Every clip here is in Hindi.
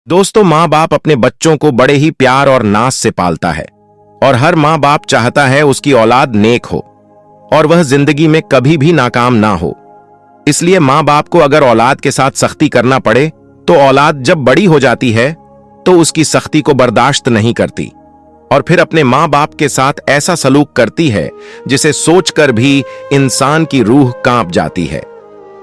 दोस्तों, माँ बाप अपने बच्चों को बड़े ही प्यार और नाज से पालता है और हर माँ बाप चाहता है उसकी औलाद नेक हो और वह जिंदगी में कभी भी नाकाम ना हो। इसलिए माँ बाप को अगर औलाद के साथ सख्ती करना पड़े तो औलाद जब बड़ी हो जाती है तो उसकी सख्ती को बर्दाश्त नहीं करती और फिर अपने माँ बाप के साथ ऐसा सलूक करती है जिसे सोचकर भी इंसान की रूह कांप जाती है।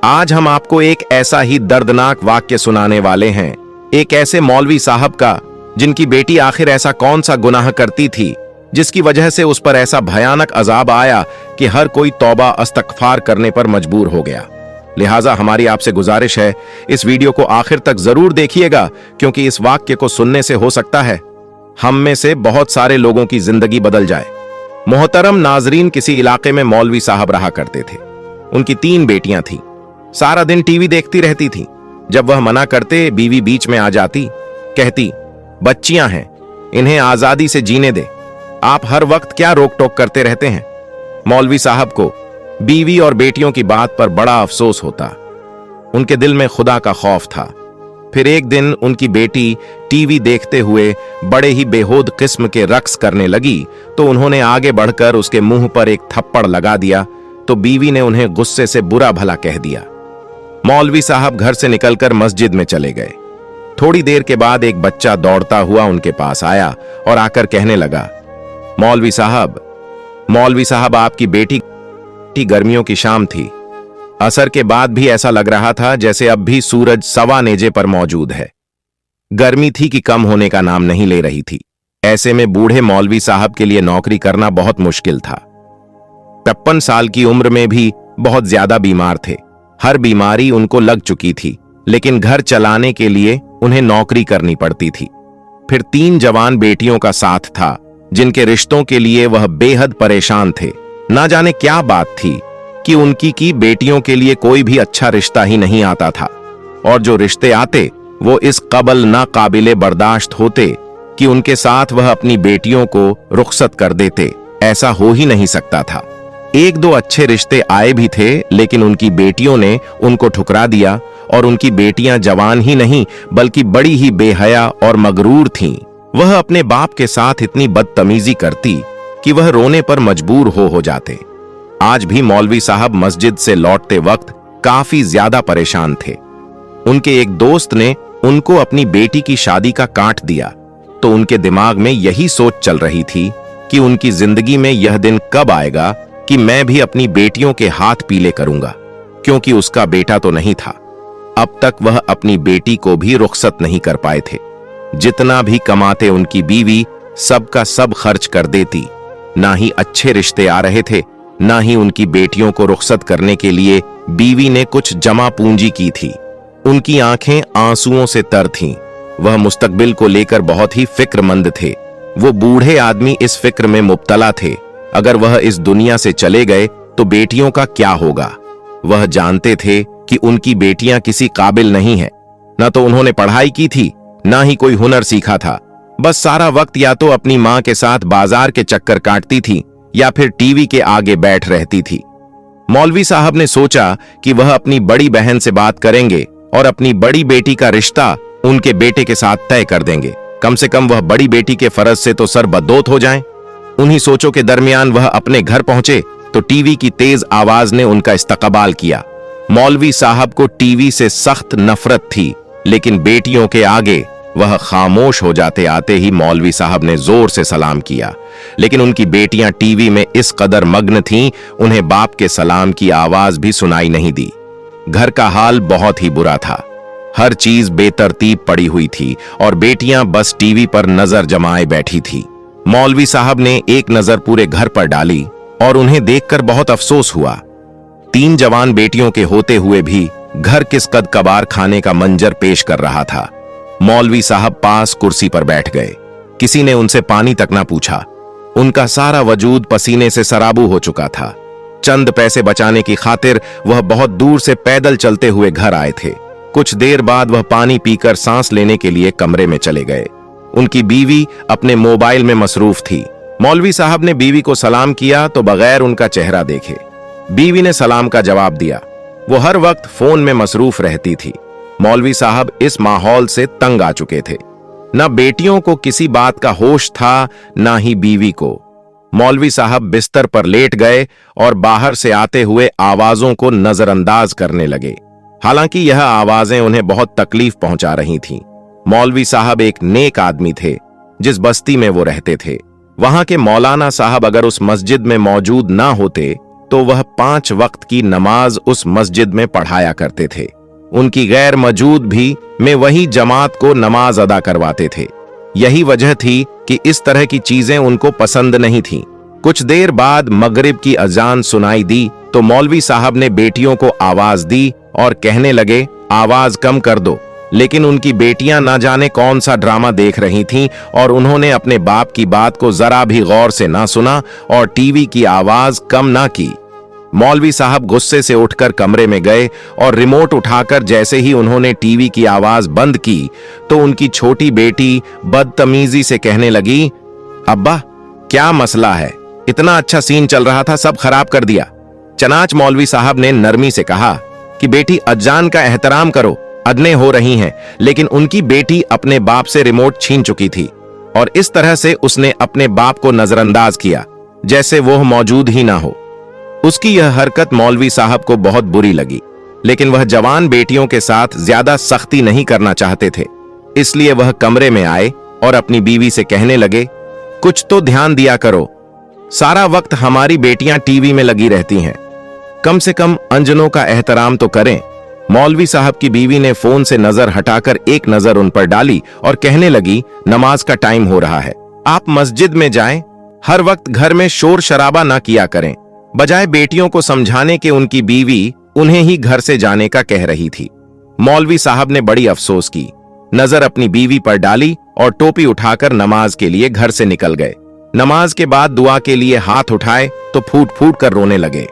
आज हम आपको एक ऐसा ही दर्दनाक वाक्य सुनाने वाले हैं, एक ऐसे मौलवी साहब का जिनकी बेटी आखिर ऐसा कौन सा गुनाह करती थी जिसकी वजह से उस पर ऐसा भयानक अजाब आया कि हर कोई तौबा इस्तग़फ़ार करने पर मजबूर हो गया। लिहाजा हमारी आपसे गुजारिश है, इस वीडियो को आखिर तक जरूर देखिएगा क्योंकि इस वाक्य को सुनने से हो सकता है हम में से बहुत सारे लोगों की जिंदगी बदल जाए। मोहतरम नाजरीन, किसी इलाके में मौलवी साहब रहा करते थे। उनकी 3 बेटियां थीं। सारा दिन टीवी देखती रहती थीं। जब वह मना करते, बीवी बीच में आ जाती, कहती, बच्चियां हैं, इन्हें आजादी से जीने दे, आप हर वक्त क्या रोक टोक करते रहते हैं। मौलवी साहब को बीवी और बेटियों की बात पर बड़ा अफसोस होता। उनके दिल में खुदा का खौफ था। फिर एक दिन उनकी बेटी टीवी देखते हुए बड़े ही बेहूद किस्म के रक्स करने लगी तो उन्होंने आगे बढ़कर उसके मुंह पर एक थप्पड़ लगा दिया तो बीवी ने उन्हें गुस्से से बुरा भला कह दिया। मौलवी साहब घर से निकलकर मस्जिद में चले गए। थोड़ी देर के बाद एक बच्चा दौड़ता हुआ उनके पास आया और आकर कहने लगा, मौलवी साहब, आपकी बेटी गर्मियों की शाम थी। असर के बाद भी ऐसा लग रहा था जैसे अब भी सूरज सवा नेजे पर मौजूद है। गर्मी थी कि कम होने का नाम नहीं ले रही थी। ऐसे में बूढ़े मौलवी साहब के लिए नौकरी करना बहुत मुश्किल था। 53 साल की उम्र में भी बहुत ज्यादा बीमार थे। हर बीमारी उनको लग चुकी थी, लेकिन घर चलाने के लिए उन्हें नौकरी करनी पड़ती थी। फिर 3 जवान बेटियों का साथ था जिनके रिश्तों के लिए वह बेहद परेशान थे। ना जाने क्या बात थी कि उनकी बेटियों के लिए कोई भी अच्छा रिश्ता ही नहीं आता था और जो रिश्ते आते वो इस कबल ना काबिले बर्दाश्त होते कि उनके साथ वह अपनी बेटियों को रुखसत कर देते। ऐसा हो ही नहीं सकता था। 1-2 अच्छे रिश्ते आए भी थे, लेकिन उनकी बेटियों ने उनको ठुकरा दिया और उनकी बेटियां जवान ही नहीं बल्कि बड़ी ही बेहया और मगरूर थीं। वह अपने बाप के साथ इतनी बदतमीजी करती कि वह रोने पर मजबूर हो जाते। आज भी मौलवी साहब मस्जिद से लौटते वक्त काफी ज्यादा परेशान थे। उनके एक दोस्त ने उनको अपनी बेटी की शादी का काट दिया तो उनके दिमाग में यही सोच चल रही थी कि उनकी जिंदगी में यह दिन कब आएगा कि मैं भी अपनी बेटियों के हाथ पीले करूंगा, क्योंकि उसका बेटा तो नहीं था। अब तक वह अपनी बेटी को भी रुखसत नहीं कर पाए थे। जितना भी कमाते उनकी बीवी सबका सब खर्च कर देती। ना ही अच्छे रिश्ते आ रहे थे, ना ही उनकी बेटियों को रुखसत करने के लिए बीवी ने कुछ जमा पूंजी की थी। उनकी आंखें आंसुओं से तर थीं। वह मुस्तकबिल को लेकर बहुत ही फिक्रमंद थे। वो बूढ़े आदमी इस फिक्र में मुब्तला थे, अगर वह इस दुनिया से चले गए तो बेटियों का क्या होगा। वह जानते थे कि उनकी बेटियां किसी काबिल नहीं है। न तो उन्होंने पढ़ाई की थी, ना ही कोई हुनर सीखा था। बस सारा वक्त या तो अपनी मां के साथ बाजार के चक्कर काटती थी या फिर टीवी के आगे बैठ रहती थी। मौलवी साहब ने सोचा कि वह अपनी बड़ी बहन से बात करेंगे और अपनी बड़ी बेटी का रिश्ता उनके बेटे के साथ तय कर देंगे। कम से कम वह बड़ी बेटी के फर्ज से तो सर बदोत हो जाएं। उन्हीं सोचों के दरमियान वह अपने घर पहुंचे तो टीवी की तेज आवाज ने उनका इस्तकबाल किया। मौलवी साहब को टीवी से सख्त नफरत थी, लेकिन बेटियों के आगे वह खामोश हो जाते। आते ही मौलवी साहब ने जोर से सलाम किया, लेकिन उनकी बेटियां टीवी में इस कदर मग्न थीं, उन्हें बाप के सलाम की आवाज भी सुनाई नहीं दी। घर का हाल बहुत ही बुरा था। हर चीज बेतरतीब पड़ी हुई थी और बेटियां बस टीवी पर नजर जमाए बैठी थी। मौलवी साहब ने एक नजर पूरे घर पर डाली और उन्हें देखकर बहुत अफसोस हुआ। 3 जवान बेटियों के होते हुए भी घर किस कद कबार खाने का मंजर पेश कर रहा था। मौलवी साहब पास कुर्सी पर बैठ गए। किसी ने उनसे पानी तक ना पूछा। उनका सारा वजूद पसीने से सराबू हो चुका था। चंद पैसे बचाने की खातिर वह बहुत दूर से पैदल चलते हुए घर आए थे। कुछ देर बाद वह पानी पीकर सांस लेने के लिए कमरे में चले गए। उनकी बीवी अपने मोबाइल में मसरूफ थी। मौलवी साहब ने बीवी को सलाम किया तो बगैर उनका चेहरा देखे बीवी ने सलाम का जवाब दिया। वो हर वक्त फोन में मसरूफ रहती थी। मौलवी साहब इस माहौल से तंग आ चुके थे। न बेटियों को किसी बात का होश था, ना ही बीवी को। मौलवी साहब बिस्तर पर लेट गए और बाहर से आते हुए आवाजों को नजरअंदाज करने लगे। हालांकि यह आवाजें उन्हें बहुत तकलीफ पहुंचा रही थीं। मौलवी साहब एक नेक आदमी थे। जिस बस्ती में वो रहते थे, वहां के मौलाना साहब अगर उस मस्जिद में मौजूद ना होते तो वह 5 वक्त की नमाज उस मस्जिद में पढ़ाया करते थे। उनकी गैर मौजूद भी में वही जमात को नमाज अदा करवाते थे। यही वजह थी कि इस तरह की चीजें उनको पसंद नहीं थीं। कुछ देर बाद मगरिब की अजान सुनाई दी तो मौलवी साहब ने बेटियों को आवाज दी और कहने लगे, आवाज कम कर दो। लेकिन उनकी बेटियां ना जाने कौन सा ड्रामा देख रही थीं और उन्होंने अपने बाप की बात को जरा भी गौर से ना सुना और टीवी की आवाज कम ना की। मौलवी साहब गुस्से से उठकर कमरे में गए और रिमोट उठाकर जैसे ही उन्होंने टीवी की आवाज बंद की तो उनकी छोटी बेटी बदतमीजी से कहने लगी, अब्बा क्या मसला है? इतना अच्छा सीन चल रहा था, सब खराब कर दिया। चनाच मौलवी साहब ने नरमी से कहा कि बेटी अजान का एहतराम करो, अदने हो रही हैं। लेकिन उनकी बेटी अपने बाप से रिमोट छीन चुकी थी और इस तरह से उसने अपने बाप को नजरअंदाज किया जैसे वो मौजूद ही ना हो। उसकी यह हरकत मौलवी साहब को बहुत बुरी लगी, लेकिन वह जवान बेटियों के साथ ज्यादा सख्ती नहीं करना चाहते थे। इसलिए वह कमरे में आए और अपनी बीवी से कहने लगे, कुछ तो ध्यान दिया करो, सारा वक्त हमारी बेटियां टीवी में लगी रहती हैं, कम से कम अंजनों का एहतराम तो करें। मौलवी साहब की बीवी ने फोन से नजर हटाकर एक नजर उन पर डाली और कहने लगी, नमाज का टाइम हो रहा है, आप मस्जिद में जाएं, हर वक्त घर में शोर शराबा ना किया करें। बजाय बेटियों को समझाने के उनकी बीवी उन्हें ही घर से जाने का कह रही थी। मौलवी साहब ने बड़ी अफसोस की, नजर अपनी बीवी पर डाली और टोपी उठाकर नमाज के लिए घर से निकल गए। नमाज के बाद दुआ के लिए हाथ उठाए तो फूट फूट कर रोने लगे।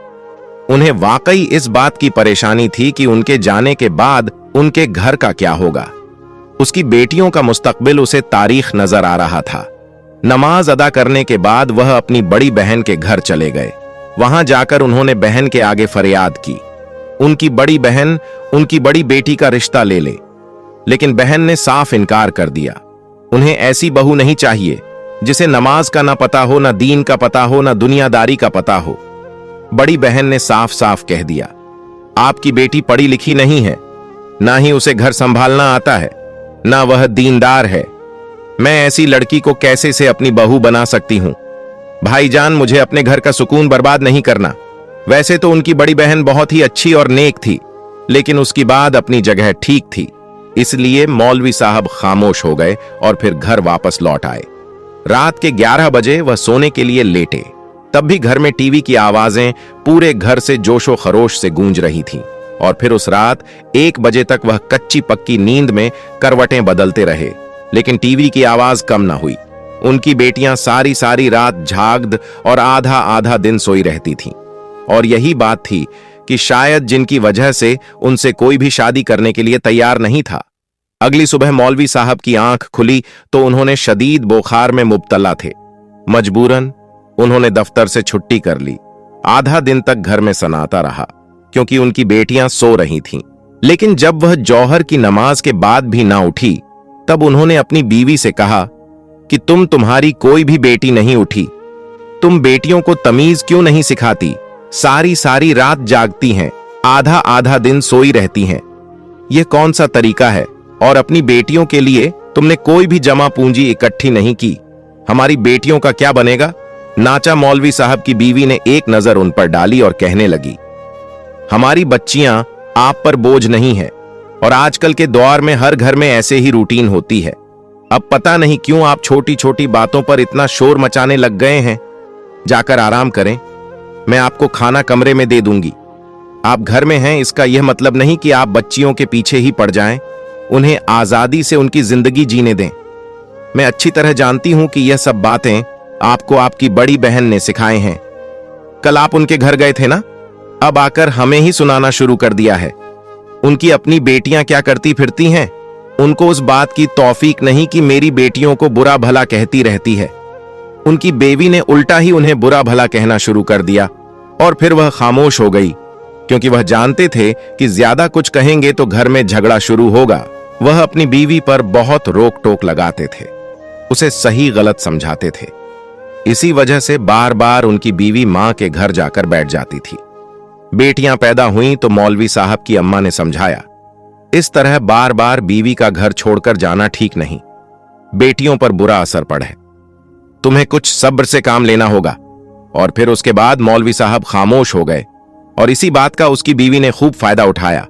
उन्हें वाकई इस बात की परेशानी थी कि उनके जाने के बाद उनके घर का क्या होगा। उसकी बेटियों का मुस्तकबिल उसे तारीख नजर आ रहा था। नमाज अदा करने के बाद वह अपनी बड़ी बहन के घर चले गए। वहां जाकर उन्होंने बहन के आगे फरियाद की, उनकी बड़ी बहन उनकी बड़ी बेटी का रिश्ता ले ले। लेकिन बहन ने साफ इनकार कर दिया। उन्हें ऐसी बहू नहीं चाहिए जिसे नमाज का ना पता हो, ना दीन का पता हो, ना दुनियादारी का पता हो। बड़ी बहन ने साफ साफ कह दिया, आपकी बेटी पढ़ी लिखी नहीं है, ना ही उसे घर संभालना आता है, ना वह दीनदार है। मैं ऐसी लड़की को कैसे से अपनी बहू बना सकती हूं? भाईजान, मुझे अपने घर का सुकून बर्बाद नहीं करना। वैसे तो उनकी बड़ी बहन बहुत ही अच्छी और नेक थी, लेकिन उसकी बात अपनी जगह ठीक थी। इसलिए मौलवी साहब खामोश हो गए और फिर घर वापस लौट आए। रात के 11 बजे वह सोने के लिए लेटे। तब भी घर में टीवी की आवाजें पूरे घर से जोशो खरोश से गूंज रही थीं। और फिर उस रात 1 बजे तक वह कच्ची पक्की नींद में करवटें बदलते रहे, लेकिन टीवी की आवाज कम ना हुई। उनकी बेटियां सारी सारी रात जागद और आधा आधा दिन सोई रहती थीं। और यही बात थी कि शायद जिनकी वजह से उनसे कोई भी शादी करने के लिए तैयार नहीं था। अगली सुबह मौलवी साहब की आंख खुली तो उन्होंने शदीद बुखार में मुब्तला थे। मजबूरन उन्होंने दफ्तर से छुट्टी कर ली। आधा दिन तक घर में सन्नाटा रहा क्योंकि उनकी बेटियां सो रही थीं। लेकिन जब वह जौहर की नमाज के बाद भी ना उठी, तब उन्होंने अपनी बीवी से कहा कि तुम्हारी कोई भी बेटी नहीं उठी, तुम बेटियों को तमीज क्यों नहीं सिखाती? सारी सारी रात जागती हैं, आधा आधा दिन सोई रहती हैं। यह कौन सा तरीका है? और अपनी बेटियों के लिए तुमने कोई भी जमा पूंजी इकट्ठी नहीं की। हमारी बेटियों का क्या बनेगा? नाचा मौलवी साहब की बीवी ने एक नजर उन पर डाली और कहने लगी, हमारी बच्चियां आप पर बोझ नहीं है और आजकल के दौर में हर घर में ऐसे ही रूटीन होती है। अब पता नहीं क्यों आप छोटी छोटी बातों पर इतना शोर मचाने लग गए हैं। जाकर आराम करें, मैं आपको खाना कमरे में दे दूंगी। आप घर में हैं इसका यह मतलब नहीं कि आप बच्चियों के पीछे ही पड़ जाएं। उन्हें आजादी से उनकी जिंदगी जीने दें। मैं अच्छी तरह जानती हूं कि यह सब बातें आपको आपकी बड़ी बहन ने सिखाए हैं। कल आप उनके घर गए थे ना, अब आकर हमें ही सुनाना शुरू कर दिया है। उनकी अपनी बेटियां क्या करती फिरती हैं, उनको उस बात की तौफीक नहीं कि मेरी बेटियों को बुरा भला कहती रहती है। उनकी बेवी ने उल्टा ही उन्हें बुरा भला कहना शुरू कर दिया और फिर वह खामोश हो गई क्योंकि वह जानते थे कि ज्यादा कुछ कहेंगे तो घर में झगड़ा शुरू होगा। वह अपनी बीवी पर बहुत रोक टोक लगाते थे, उसे सही गलत समझाते थे। इसी वजह से बार बार उनकी बीवी मां के घर जाकर बैठ जाती थी। बेटियां पैदा हुईं तो मौलवी साहब की अम्मा ने समझाया, इस तरह बार बार बीवी का घर छोड़कर जाना ठीक नहीं, बेटियों पर बुरा असर पड़े, तुम्हें कुछ सब्र से काम लेना होगा। और फिर उसके बाद मौलवी साहब खामोश हो गए और इसी बात का उसकी बीवी ने खूब फायदा उठाया।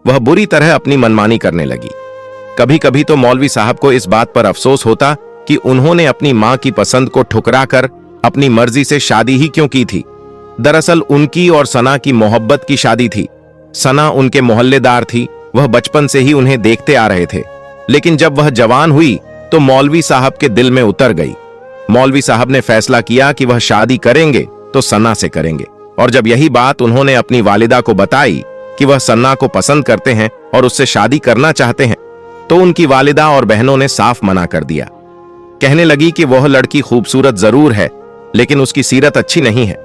वह बुरी तरह अपनी मनमानी करने लगी। कभी कभी तो मौलवी साहब को इस बात पर अफसोस होता कि उन्होंने अपनी मां की पसंद को ठुकराकर अपनी मर्जी से शादी ही क्यों की थी। दरअसल उनकी और सना की मोहब्बत की शादी थी। सना उनके मोहल्लेदार थी, वह बचपन से ही उन्हें देखते आ रहे थे। लेकिन जब वह जवान हुई तो मौलवी साहब के दिल में उतर गई। मौलवी साहब ने फैसला किया कि वह शादी करेंगे तो सन्ना से करेंगे। और जब यही बात उन्होंने अपनी वालिदा को बताई कि वह सन्ना को पसंद करते हैं और उससे शादी करना चाहते हैं, तो उनकी वालिदा और बहनों ने साफ मना कर दिया। कहने लगी कि वह लड़की खूबसूरत जरूर है, लेकिन उसकी सीरत अच्छी नहीं है,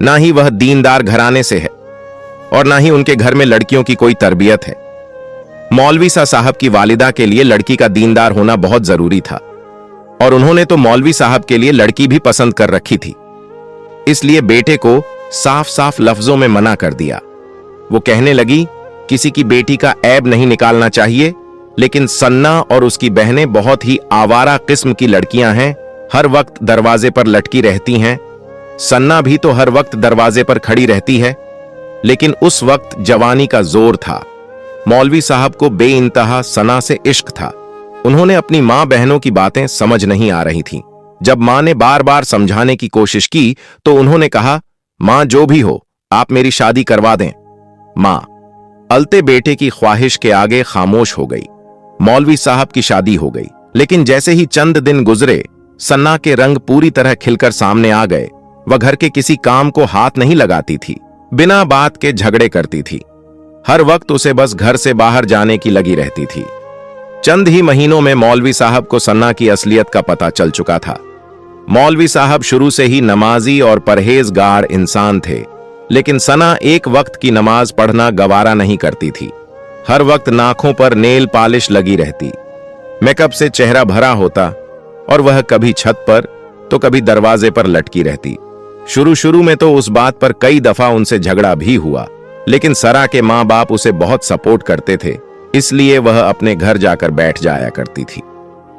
ना ही वह दीनदार घराने से है और ना ही उनके घर में लड़कियों की कोई तरबियत है। मौलवी साहब की वालिदा के लिए लड़की का दीनदार होना बहुत जरूरी था और उन्होंने तो मौलवी साहब के लिए लड़की भी पसंद कर रखी थी। इसलिए बेटे को साफ साफ लफ्जों में मना कर दिया। वो कहने लगी, किसी की बेटी का ऐब नहीं निकालना चाहिए, लेकिन सन्ना और उसकी बहनें बहुत ही आवारा किस्म की लड़कियां हैं, हर वक्त दरवाजे पर लटकी रहती हैं। सन्ना भी तो हर वक्त दरवाजे पर खड़ी रहती है। लेकिन उस वक्त जवानी का जोर था। मौलवी साहब को बेइंतहा सना से इश्क था। उन्होंने अपनी मां बहनों की बातें समझ नहीं आ रही थीं। जब मां ने बार बार समझाने की कोशिश की तो उन्होंने कहा, मां जो भी हो, आप मेरी शादी करवा दें। मां अलते बेटे की ख्वाहिश के आगे खामोश हो गई। मौलवी साहब की शादी हो गई। लेकिन जैसे ही चंद दिन गुजरे, सन्ना के रंग पूरी तरह खिलकर सामने आ गए। वह घर के किसी काम को हाथ नहीं लगाती थी, बिना बात के झगड़े करती थी। हर वक्त उसे बस घर से बाहर जाने की लगी रहती थी। चंद ही महीनों में मौलवी साहब को सन्ना की असलियत का पता चल चुका था। मौलवी साहब शुरू से ही नमाजी और परहेजगार इंसान थे, लेकिन सना एक वक्त की नमाज पढ़ना गवारा नहीं करती थी। हर वक्त नाखों पर नेल पॉलिश लगी रहती, मेकअप से चेहरा भरा होता और वह कभी छत पर तो कभी दरवाजे पर लटकी रहती। शुरू में तो उस बात पर कई दफा उनसे झगड़ा भी हुआ, लेकिन सरा के माँ बाप उसे बहुत सपोर्ट करते थे, इसलिए वह अपने घर जाकर बैठ जाया करती थी।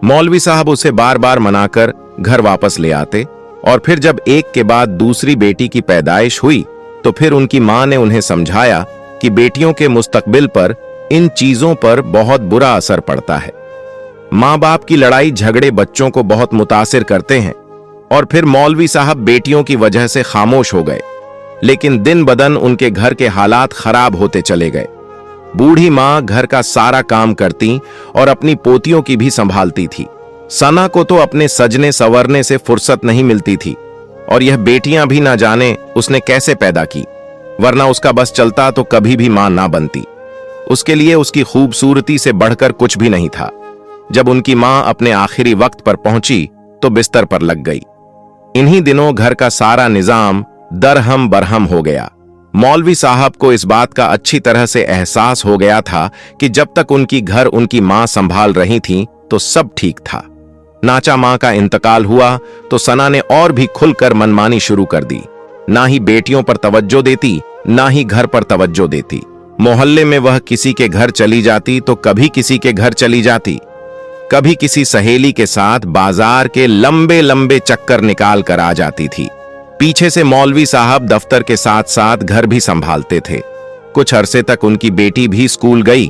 मौलवी साहब उसे बार बार मनाकर घर वापस ले आते और फिर जब एक के बाद दूसरी बेटी की पैदाइश हुई तो फिर उनकी मां ने उन्हें समझाया कि बेटियों के मुस्तकबिल पर इन चीजों पर बहुत बुरा असर पड़ता है। मां बाप की लड़ाई झगड़े बच्चों को बहुत मुतासिर करते हैं। और फिर मौलवी साहब बेटियों की वजह से खामोश हो गए, लेकिन दिन बदन उनके घर के हालात खराब होते चले गए। बूढ़ी मां घर का सारा काम करती और अपनी पोतियों की भी संभालती थी। सना को तो अपने सजने संवरने से फुर्सत नहीं मिलती थी और यह बेटियां भी ना जाने उसने कैसे पैदा की, वरना उसका बस चलता तो कभी भी मां ना बनती। उसके लिए उसकी खूबसूरती से बढ़कर कुछ भी नहीं था। जब उनकी मां अपने आखिरी वक्त पर पहुंची तो बिस्तर पर लग गई। इन्हीं दिनों घर का सारा निजाम दरहम बरहम हो गया। मौलवी साहब को इस बात का अच्छी तरह से एहसास हो गया था कि जब तक उनकी घर उनकी मां संभाल रही थी तो सब ठीक था। नाचा मां का इंतकाल हुआ तो सना ने और भी खुलकर मनमानी शुरू कर दी। ना ही बेटियों पर तवज्जो देती, ना ही घर पर तवज्जो देती। मोहल्ले में वह किसी के घर चली जाती तो कभी किसी के घर चली जाती, कभी किसी सहेली के साथ बाजार के लंबे लंबे चक्कर निकाल कर आ जाती थी। पीछे से मौलवी साहब दफ्तर के साथ साथ घर भी संभालते थे। कुछ अरसे तक उनकी बेटी भी स्कूल गई,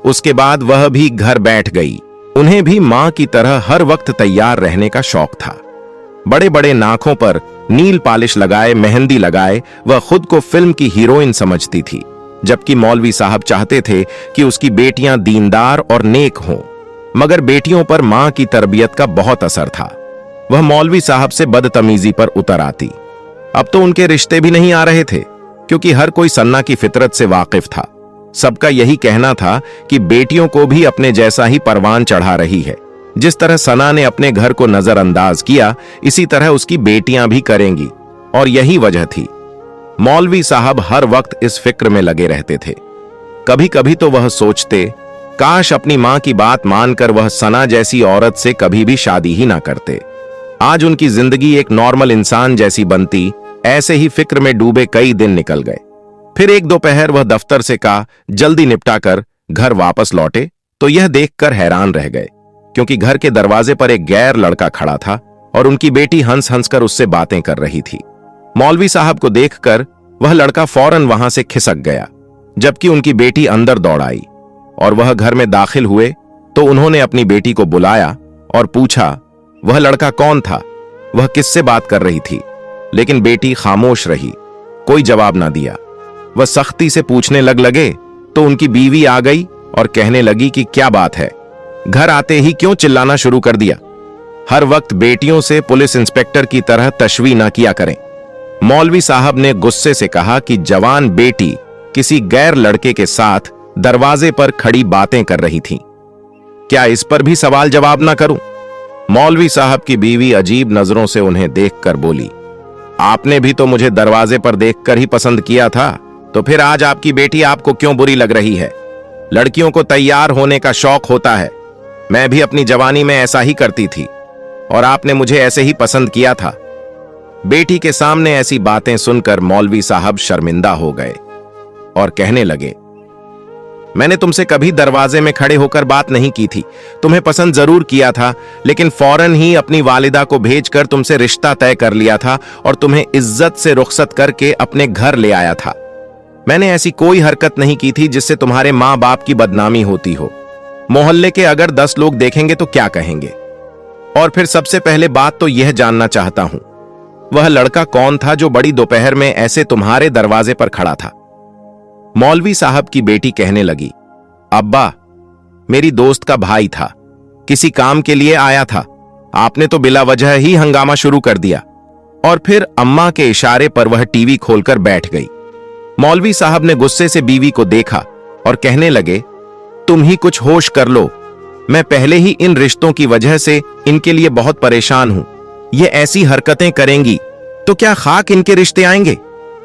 उसके बाद वह भी घर बैठ गई। उन्हें भी मां की तरह हर वक्त तैयार रहने का शौक था। बड़े बड़े नाखों पर नील पॉलिश लगाए, मेहंदी लगाए वह खुद को फिल्म की हीरोइन समझती थी, जबकि मौलवी साहब चाहते थे कि उसकी बेटियां दीनदार और नेक हों। मगर बेटियों पर मां की तरबियत का बहुत असर था। वह मौलवी साहब से बदतमीजी पर उतर आती। अब तो उनके रिश्ते भी नहीं आ रहे थे, क्योंकि हर कोई सन्ना की फितरत से वाकिफ था। सबका यही कहना था कि बेटियों को भी अपने जैसा ही परवान चढ़ा रही है। जिस तरह सना ने अपने घर को नजरअंदाज किया, इसी तरह उसकी बेटियां भी करेंगी। और यही वजह थी। मौलवी साहब हर वक्त इस फिक्र में लगे रहते थे। कभी कभी तो वह सोचते, काश अपनी मां की बात मानकर वह सना जैसी औरत से कभी भी शादी ही ना करते। आज उनकी जिंदगी एक नॉर्मल इंसान जैसी बनती। ऐसे ही फिक्र में डूबे कई दिन निकल गए। फिर एक दोपहर वह दफ्तर से का जल्दी निपटा कर घर वापस लौटे तो यह देखकर हैरान रह गए, क्योंकि घर के दरवाजे पर एक गैर लड़का खड़ा था और उनकी बेटी हंस हंस कर उससे बातें कर रही थी। मौलवी साहब को देखकर वह लड़का फौरन वहां से खिसक गया, जबकि उनकी बेटी अंदर दौड़ आई और वह घर में दाखिल हुए तो उन्होंने अपनी बेटी को बुलाया और पूछा वह लड़का कौन था, वह किससे बात कर रही थी। लेकिन बेटी खामोश रही, कोई जवाब ना दिया। वह सख्ती से पूछने लगे तो उनकी बीवी आ गई और कहने लगी कि क्या बात है, घर आते ही क्यों चिल्लाना शुरू कर दिया। हर वक्त बेटियों से पुलिस इंस्पेक्टर की तरह तशवी ना किया करें। मौलवी साहब ने गुस्से से कहा कि जवान बेटी किसी गैर लड़के के साथ दरवाजे पर खड़ी बातें कर रही थी, क्या इस पर भी सवाल जवाब ना करूं। मौलवी साहब की बीवी अजीब नजरों से उन्हें देखकर बोली, आपने भी तो मुझे दरवाजे पर देखकर ही पसंद किया था, तो फिर आज आपकी बेटी आपको क्यों बुरी लग रही है। लड़कियों को तैयार होने का शौक होता है, मैं भी अपनी जवानी में ऐसा ही करती थी और आपने मुझे ऐसे ही पसंद किया था। बेटी के सामने ऐसी बातें सुनकर मौलवी साहब शर्मिंदा हो गए और कहने लगे, मैंने तुमसे कभी दरवाजे में खड़े होकर बात नहीं की थी, तुम्हें पसंद जरूर किया था, लेकिन फौरन ही अपनी वालिदा को भेजकर तुमसे रिश्ता तय कर लिया था और तुम्हें इज्जत से रुखसत करके अपने घर ले आया था। मैंने ऐसी कोई हरकत नहीं की थी जिससे तुम्हारे मां बाप की बदनामी होती हो। मोहल्ले के अगर 10 लोग देखेंगे तो क्या कहेंगे। और फिर सबसे पहले बात तो यह जानना चाहता हूं, वह लड़का कौन था जो बड़ी दोपहर में ऐसे तुम्हारे दरवाजे पर खड़ा था। मौलवी साहब की बेटी कहने लगी, अब्बा, मेरी दोस्त का भाई था, किसी काम के लिए आया था, आपने तो बिला वजह ही हंगामा शुरू कर दिया। और फिर अम्मा के इशारे पर वह टीवी खोलकर बैठ गई। मौलवी साहब ने गुस्से से बीवी को देखा और कहने लगे, तुम ही कुछ होश कर लो, मैं पहले ही इन रिश्तों की वजह से इनके लिए बहुत परेशान हूं। ये ऐसी हरकतें करेंगी तो क्या खाक इनके रिश्ते आएंगे।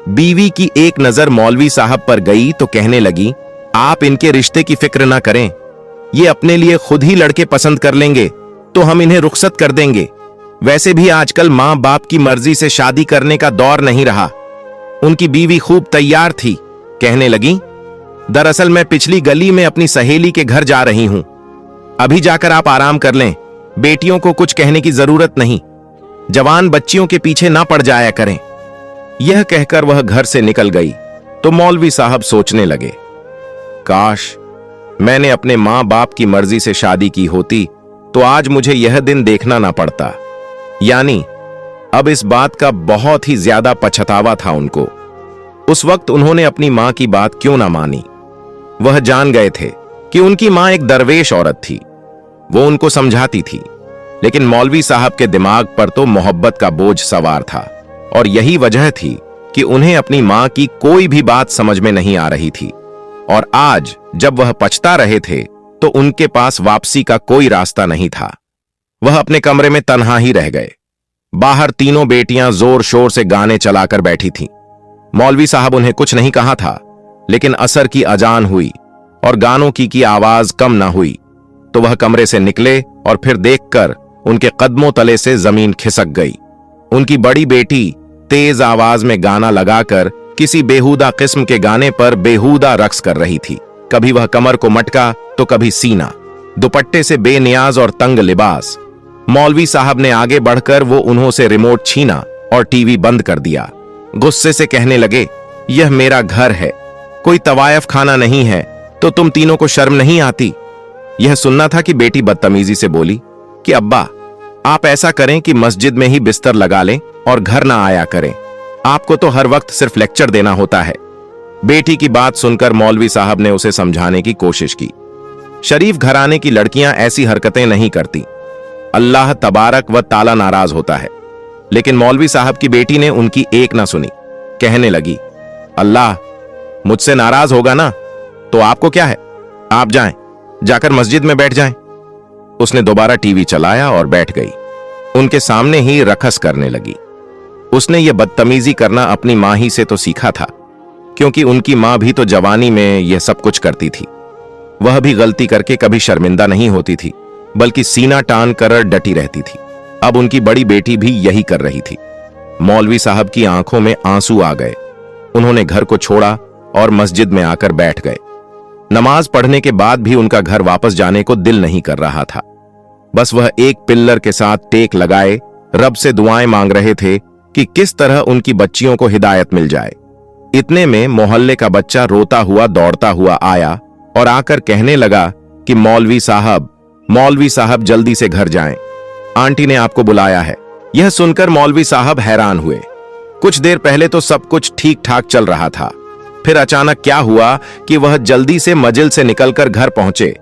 बीवी की एक नजर मौलवी साहब पर गई तो कहने लगी, आप इनके रिश्ते की फिक्र ना करें, ये अपने लिए खुद ही लड़के पसंद कर लेंगे तो हम इन्हें रुखसत कर देंगे। वैसे भी आजकल मां बाप की मर्जी से शादी करने का दौर नहीं रहा। उनकी बीवी खूब तैयार थी, कहने लगी, दरअसल मैं पिछली गली में अपनी सहेली के घर जा रही हूं, अभी जाकर आप आराम कर लें, बेटियों को कुछ कहने की जरूरत नहीं, जवान बच्चियों के पीछे ना पड़ जाया करें। यह कहकर वह घर से निकल गई तो मौलवी साहब सोचने लगे, काश मैंने अपने मां बाप की मर्जी से शादी की होती तो आज मुझे यह दिन देखना ना पड़ता। यानी अब इस बात का बहुत ही ज्यादा पछतावा था उनको। उस वक्त उन्होंने अपनी मां की बात क्यों ना मानी। वह जान गए थे कि उनकी मां एक दरवेश औरत थी, वो उनको समझाती थी, लेकिन मौलवी साहब के दिमाग पर तो मोहब्बत का बोझ सवार था और यही वजह थी कि उन्हें अपनी मां की कोई भी बात समझ में नहीं आ रही थी। और आज जब वह पछता रहे थे तो उनके पास वापसी का कोई रास्ता नहीं था। वह अपने कमरे में तन्हा ही रह गए। बाहर तीनों बेटियां जोर शोर से गाने चलाकर बैठी थीं। मौलवी साहब उन्हें कुछ नहीं कहा था, लेकिन असर की अजान हुई और गानों की आवाज कम ना हुई तो वह कमरे से निकले और फिर देखकर उनके कदमों तले से जमीन खिसक गई। उनकी बड़ी बेटी तेज आवाज में गाना लगाकर किसी बेहुदा किस्म के गाने पर बेहुदा रक्स कर रही थी। कभी वह कमर को मटका तो कभी सीना, दुपट्टे से बेनियाज और तंग लिबास। मौलवी साहब ने आगे बढ़कर वो उन्हों से रिमोट छीना और टीवी बंद कर दिया। गुस्से से कहने लगे, यह मेरा घर है, कोई तवायफ खाना नहीं है, तो तुम तीनों को शर्म नहीं आती। यह सुनना था कि बेटी बदतमीजी से बोली कि अब्बा, आप ऐसा करें कि मस्जिद में ही बिस्तर लगा लें और घर ना आया करें, आपको तो हर वक्त सिर्फ लेक्चर देना होता है। बेटी की बात सुनकर मौलवी साहब ने उसे समझाने की कोशिश की। शरीफ घराने की लड़कियां ऐसी हरकतें नहीं करती, अल्लाह तबारक व ताला नाराज होता है। लेकिन मौलवी साहब की बेटी ने उनकी एक ना सुनी। कहने लगी, अल्लाह मुझसे नाराज होगा ना तो आपको क्या है, आप जाएं, जाकर मस्जिद में बैठ जाएं। उसने दोबारा टीवी चलाया और बैठ गई। उनके सामने ही रकस करने लगी। उसने ये बदतमीजी करना अपनी माँ ही से तो सीखा था, क्योंकि उनकी माँ भी तो जवानी में यह सब कुछ करती थी। वह भी गलती करके कभी शर्मिंदा नहीं होती थी, बल्कि सीना तान कर डटी रहती थी। अब उनकी बड़ी बेटी भी यही कर रही थी। मौलवी साहब की आंखों में आंसू आ गए। उन्होंने घर को छोड़ा और मस्जिद में आकर बैठ गए। नमाज पढ़ने के बाद भी उनका घर वापस जाने को दिल नहीं कर रहा था। बस वह एक पिल्लर के साथ टेक लगाए रब से दुआएं मांग रहे थे कि किस तरह उनकी बच्चियों को हिदायत मिल जाए। इतने में मोहल्ले का बच्चा रोता हुआ दौड़ता हुआ आया और आकर कहने लगा कि मौलवी साहब जल्दी से घर जाएं, आंटी ने आपको बुलाया है। यह सुनकर मौलवी साहब हैरान हुए। कुछ देर पहले तो सब कुछ ठीक ठाक चल रहा था, फिर अचानक क्या हुआ कि वह जल्दी से मजिल से निकलकर घर पहुंचे।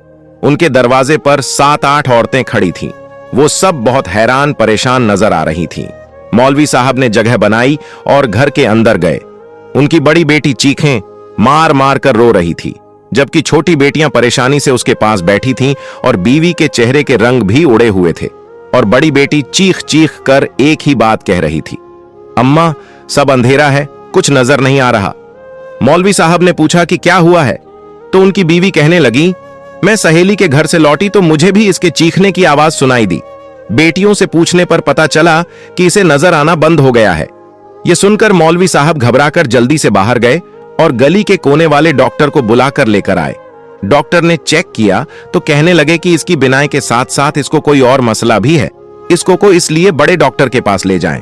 उनके दरवाजे पर 7-8 औरतें खड़ी थीं। वो सब बहुत हैरान परेशान नजर आ रही थीं। मौलवी साहब ने जगह बनाई और घर के अंदर गए। उनकी बड़ी बेटी चीखें मार मार कर रो रही थी, जबकि छोटी बेटियां परेशानी से उसके पास बैठी थीं और बीवी के चेहरे के रंग भी उड़े हुए थे। और बड़ी बेटी चीख चीख कर एक ही बात कह रही थी, अम्मा सब अंधेरा है, कुछ नजर नहीं आ रहा। मौलवी साहब ने पूछा कि क्या हुआ है, तो उनकी बीवी कहने लगी, मैं सहेली के घर से लौटी तो मुझे भी इसके चीखने की आवाज सुनाई दी। बेटियों से पूछने पर पता चला कि इसे नजर आना बंद हो गया है। यह सुनकर मौलवी साहब घबराकर जल्दी से बाहर गए और गली के कोने वाले डॉक्टर को बुलाकर लेकर आए। डॉक्टर ने चेक किया तो कहने लगे कि इसकी बिनाई के साथ साथ इसको कोई और मसला भी है, इसको को इसलिए बड़े डॉक्टर के पास ले जाएं।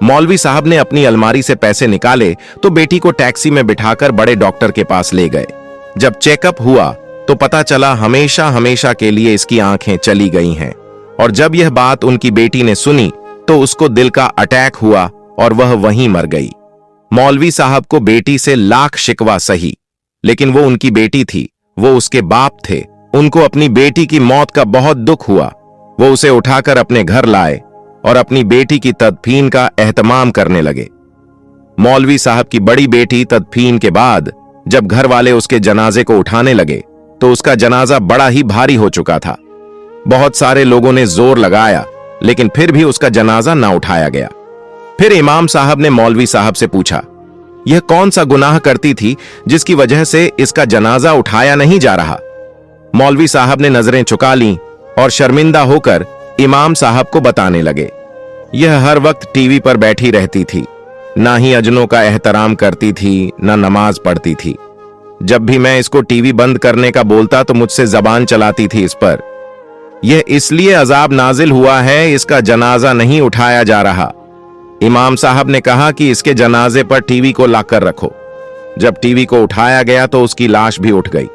मौलवी साहब ने अपनी अलमारी से पैसे निकाले तो बेटी को टैक्सी में बिठाकर बड़े डॉक्टर के पास ले गए। जब चेकअप हुआ तो पता चला हमेशा हमेशा के लिए इसकी आंखें चली गई हैं। और जब यह बात उनकी बेटी ने सुनी तो उसको दिल का अटैक हुआ और वह वहीं मर गई। मौलवी साहब को बेटी से लाख शिकवा सही, लेकिन वो उनकी बेटी थी, वो उसके बाप थे। उनको अपनी बेटी की मौत का बहुत दुख हुआ। वो उसे उठाकर अपने घर लाए और अपनी बेटी की तदफीन का एहतमाम करने लगे। मौलवी साहब की बड़ी बेटी तदफीन के बाद जब घर वाले उसके जनाजे को उठाने लगे तो उसका जनाजा बड़ा ही भारी हो चुका था। बहुत सारे लोगों ने जोर लगाया, लेकिन फिर भी उसका जनाजा ना उठाया गया। फिर इमाम साहब ने मौलवी साहब से पूछा, यह कौन सा गुनाह करती थी जिसकी वजह से इसका जनाजा उठाया नहीं जा रहा। मौलवी साहब ने नजरें चुका लीं और शर्मिंदा होकर इमाम साहब को बताने लगे, यह हर वक्त टीवी पर बैठी रहती थी, ना ही अजनों का एहतराम करती थी, ना नमाज पढ़ती थी। जब भी मैं इसको टीवी बंद करने का बोलता तो मुझसे जबान चलाती थी इस पर। यह इसलिए अजाब नाजिल हुआ है, इसका जनाजा नहीं उठाया जा रहा। इमाम साहब ने कहा कि इसके जनाजे पर टीवी को लाकर रखो। जब टीवी को उठाया गया तो उसकी लाश भी उठ गई।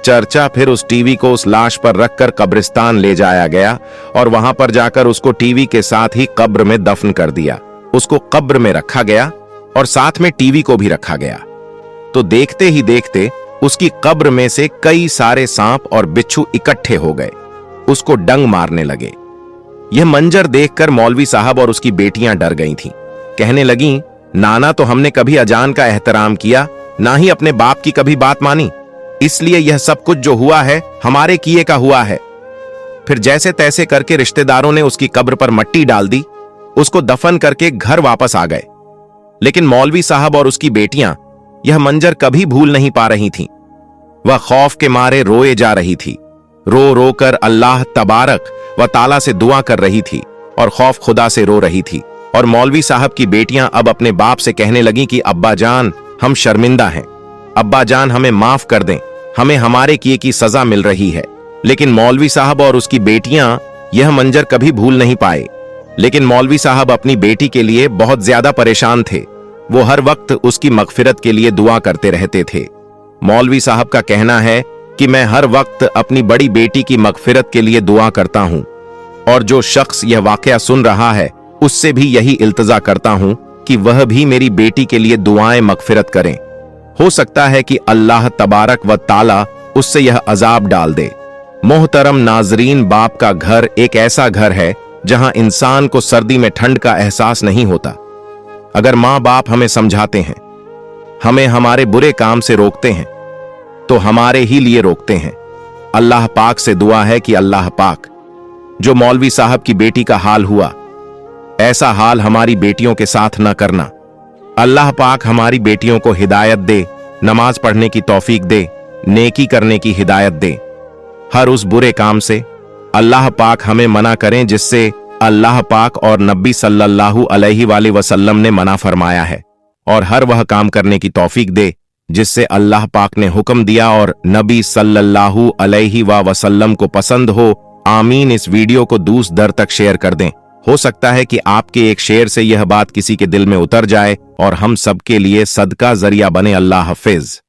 चर्चा फिर उस टीवी को उस लाश पर रखकर कब्रिस्तान ले जाया गया और वहां पर जाकर उसको टीवी के साथ ही कब्र में दफन कर दिया। उसको कब्र में रखा गया और साथ में टीवी को भी रखा गया। तो देखते ही देखते उसकी कब्र में से कई सारे सांप और बिच्छू इकट्ठे हो गए, उसको डंग मारने लगे। यह मंजर देखकर मौलवी साहब और उसकी बेटियां डर गई थीं। कहने लगीं, नाना तो हमने कभी अजान का एहतराम किया, ना ही अपने बाप की कभी बात मानी, इसलिए यह सब कुछ जो हुआ है हमारे किए का हुआ है। फिर जैसे तैसे करके रिश्तेदारों ने उसकी कब्र पर मट्टी डाल दी, उसको दफन करके घर वापस आ गए। लेकिन मौलवी साहब और उसकी बेटियां यह मंजर कभी भूल नहीं पा रही थीं। वह खौफ के मारे रोए जा रही थी, रो रो कर अल्लाह तबारक व ताला से दुआ कर रही थी और खौफ खुदा से रो रही थी। और मौलवी साहब की बेटियां अब अपने बाप से कहने लगी कि अब्बा जान हम शर्मिंदा हैं, अब्बा जान हमें माफ कर दें, हमें हमारे किए की सजा मिल रही है। लेकिन मौलवी साहब और उसकी बेटियां यह मंजर कभी भूल नहीं पाए। लेकिन मौलवी साहब अपनी बेटी के लिए बहुत ज्यादा परेशान थे। वो हर वक्त उसकी मगफिरत के लिए दुआ करते रहते थे। मौलवी साहब का कहना है कि मैं हर वक्त अपनी बड़ी बेटी की मगफिरत के लिए दुआ करता हूं और जो शख्स यह वाकया सुन रहा है उससे भी यही इल्तजा करता हूं कि वह भी मेरी बेटी के लिए दुआएं मगफिरत करें। हो सकता है कि अल्लाह तबारक व ताला उससे यह अजाब डाल दे। मोहतरम नाजरीन, बाप का घर एक ऐसा घर है जहां इंसान को सर्दी में ठंड का एहसास नहीं होता। अगर माँ बाप हमें समझाते हैं, हमें हमारे बुरे काम से रोकते हैं, तो हमारे ही लिए रोकते हैं। अल्लाह पाक से दुआ है कि अल्लाह पाक जो मौलवी साहब की बेटी का हाल हुआ ऐसा हाल हमारी बेटियों के साथ न करना। अल्लाह पाक हमारी बेटियों को हिदायत दे, नमाज पढ़ने की तौफीक दे, नेकी करने की हिदायत दे। हर उस बुरे काम से अल्लाह पाक हमें मना करें जिससे अल्लाह पाक और नबी सल्लल्लाहु अलैहि वसल्लम ने मना फरमाया है, और हर वह काम करने की तौफीक दे जिससे अल्लाह पाक ने हुक्म दिया और नबी सल्लल्लाहु अलैहि वसल्लम को पसंद हो। आमीन। इस वीडियो को दूस दर तक शेयर कर दें। हो सकता है कि आपके एक शेयर से यह बात किसी के दिल में उतर जाए और हम सबके लिए सदका जरिया बने। अल्लाह हाफिज।